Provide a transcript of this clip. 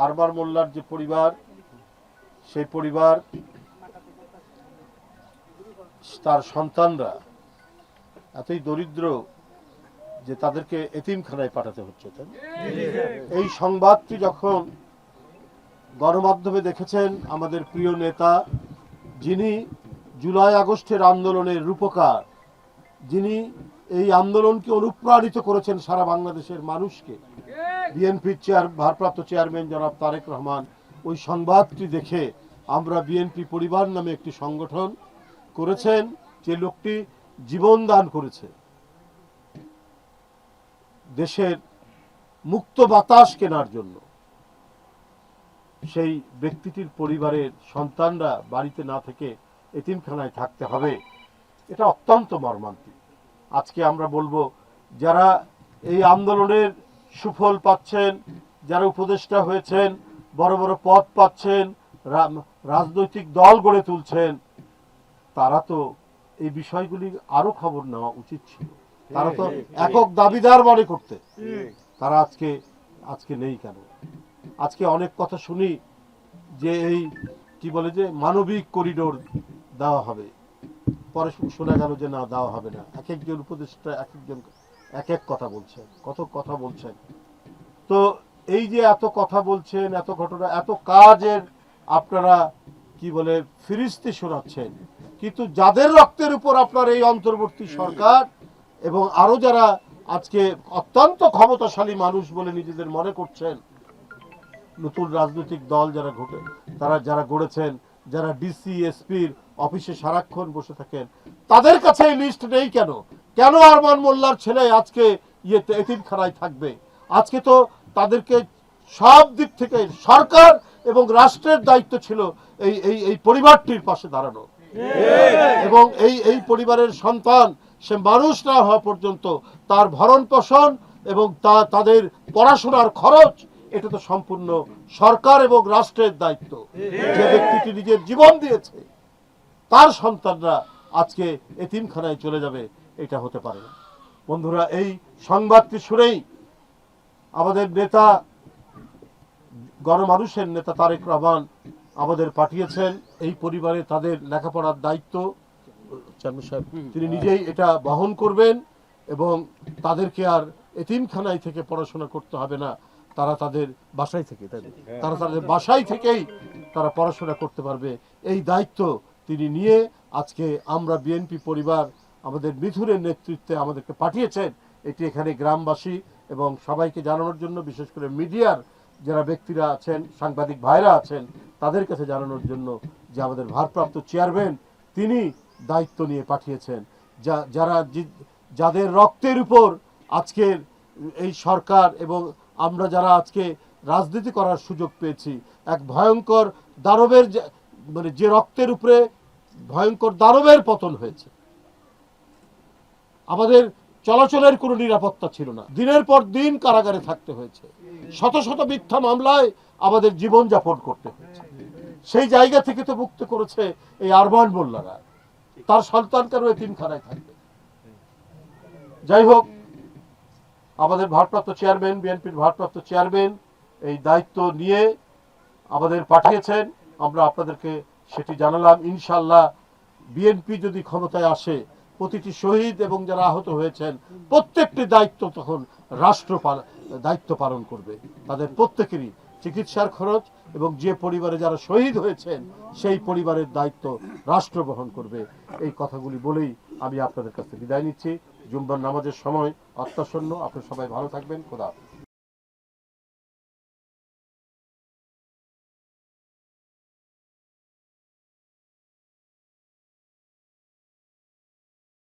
আরমান মোল্লার যে পরিবার, সেই পরিবার তার সন্তানরা এতই দরিদ্র যে তাদেরকে এতিমখানায় পাঠাতে হচ্ছে। এই সংবাদটি যখন গণমাধ্যমে দেখেছেন আমাদের প্রিয় নেতা, যিনি জুলাই আগস্টের আন্দোলনের রূপকার, যিনি এই আন্দোলনকে অনুপ্রাণিত করেছেন সারা বাংলাদেশের মানুষকে, বিএনপির ভারপ্রাপ্ত চেয়ারম্যান জনাব তারেক রহমান, ওই সংবাদটি দেখে আমরা বিএনপি পরিবার নামে একটি সংগঠন করেছেন। যে লোকটি জীবন দান করেছে দেশের মুক্ত বাতাস কেনার জন্য, সেই ব্যক্তিটির পরিবারের সন্তানরা বাড়িতে না থেকে এতিমখানায় থাকতে হবে, এটা অত্যন্ত মর্মান্তিক। আজকে আমরা বলবো, যারা এই আন্দোলনের সুফল পাচ্ছেন, যারা উপদেষ্টা হয়েছেন, বড় বড় পদ পাচ্ছেন, রাজনৈতিক দল গড়ে তুলছেন, তারা তো এই বিষয়গুলি আরো খবর নেওয়া উচিত ছিল। তারা তো একক দাবিদার মনে করতে, তারা আজকে নেই কেন? আজকে অনেক কথা শুনি যে এই কি বলে যে মানবিক করিডোর দেওয়া হবে, পরে শোনা গেল যে না, দেওয়া হবে না। এক একজন উপদেষ্টা এক একজন এক এক কথা বলছেন, কত কথা বলছেন। তো এই যে এত কথা বলছেন, এত ঘটনা, এত কাজের আপনারা কি বলে ফিরিস্তি শোনাচ্ছেন, কিন্তু যাদের রক্তের উপর আপনার এই অন্তর্বর্তী সরকার এবং আরো যারা আজকে অত্যন্ত ক্ষমতাশালী মানুষ বলে নিজেদের মনে করছেন, নতুন রাজনৈতিক দল যারা গড়েছেন, যারা ডিসি এসপির অফিসে সারাক্ষণ বসে থাকেন, তাদের কাছে এই লিস্ট নেই কেন? কেন আরমান মোল্লার ছেলে আজকে এতিমখানায় থাকবে? আজকে তো তাদেরকে সব দিক থেকে সরকার এবং রাষ্ট্রের দায়িত্ব ছিল এই পরিবারটির পাশে দাঁড়ানো, এবং এই পরিবারের সন্তান সে মানুষ না হওয়া পর্যন্ত তার ভরণ পোষণ এবং তাদের পড়াশোনার খরচ, এটা তো সম্পূর্ণ সরকার এবং রাষ্ট্রের দায়িত্ব। যে ব্যক্তিটি নিজের জীবন দিয়েছে, তার সন্তানরা আজকে এতিমখানায় চলে যাবে, এটা হতে পারে না। বন্ধুরা, এই সংবাদটি শুনেই আমাদের নেতা, গণমানুষের নেতা তারেক রহমান আমাদের পাঠিয়েছেন এই পরিবারে তাদের লেখাপড়ার দায়িত্ব তিনি নিজেই এটা বহন করবেন, এবং তাদেরকে আর এতিমখানায় থেকে পড়াশোনা করতে হবে না, তারা তাদের বাসায় থেকেই তারা পড়াশোনা করতে পারবে। এই দায়িত্ব তিনি নিয়ে আজকে আমরা বিএনপি পরিবার আমাদের মিথুনের নেতৃত্বে আমাদেরকে পাঠিয়েছেন। এটি এখানে গ্রামবাসী এবং সবাইকে জানানোর জন্য, বিশেষ করে মিডিয়ার যারা ব্যক্তিরা আছেন, সাংবাদিক ভাইরা আছেন, তাদের কাছে জানানোর জন্য যে আমাদের ভারপ্রাপ্ত চেয়ারম্যান তিনি দায়িত্ব নিয়ে পাঠিয়েছেন। যাদের রক্তের উপর আজকের এই সরকার এবং আমরা যারা আজকে রাজনীতি করার সুযোগ পেয়েছি, এক ভয়ঙ্কর দানবের যে রক্তের উপরে ভয়ঙ্কর দানবের পতন হয়েছে। আমাদের চলাচলের কোনো নিরাপত্তা ছিল না, দিনের পর দিন কারাগারে থাকতে হয়েছে, শত শত মিথ্যা মামলায় আমাদের জীবন যাপন করতে হয়েছে। সেই জায়গা থেকে তো মুক্ত করেছে এই আরমান মোল্লারা, তার সন্তান কেন এতিমখানায় থাকবে? যাই হোক, আমাদের ভারপ্রাপ্ত চেয়ারম্যান, বিএনপির ভারপ্রাপ্ত চেয়ারম্যান এই দায়িত্ব নিয়ে আমাদের পাঠিয়েছেন, আমরা আপনাদেরকে সেটি জানালাম। ইনশাআল্লাহ বিএনপি যদি ক্ষমতায় আসে, প্রতিটি শহীদ এবং যারা আহত হয়েছেন প্রত্যেকটি দায়িত্ব তখন রাষ্ট্র দায়িত্ব পালন করবে। তাদের প্রত্যেকেরই চিকিৎসার খরচ এবং যে পরিবারে যারা শহীদ হয়েছেন সেই পরিবারের দায়িত্ব রাষ্ট্র বহন করবে। এই কথাগুলি বলেই আমি আপনাদের কাছে বিদায় নিচ্ছি। জুম্মার নামাজের সময় অত্যাসন্ন, আপনারা সবাই ভালো থাকবেন। খোদা হাফেজ।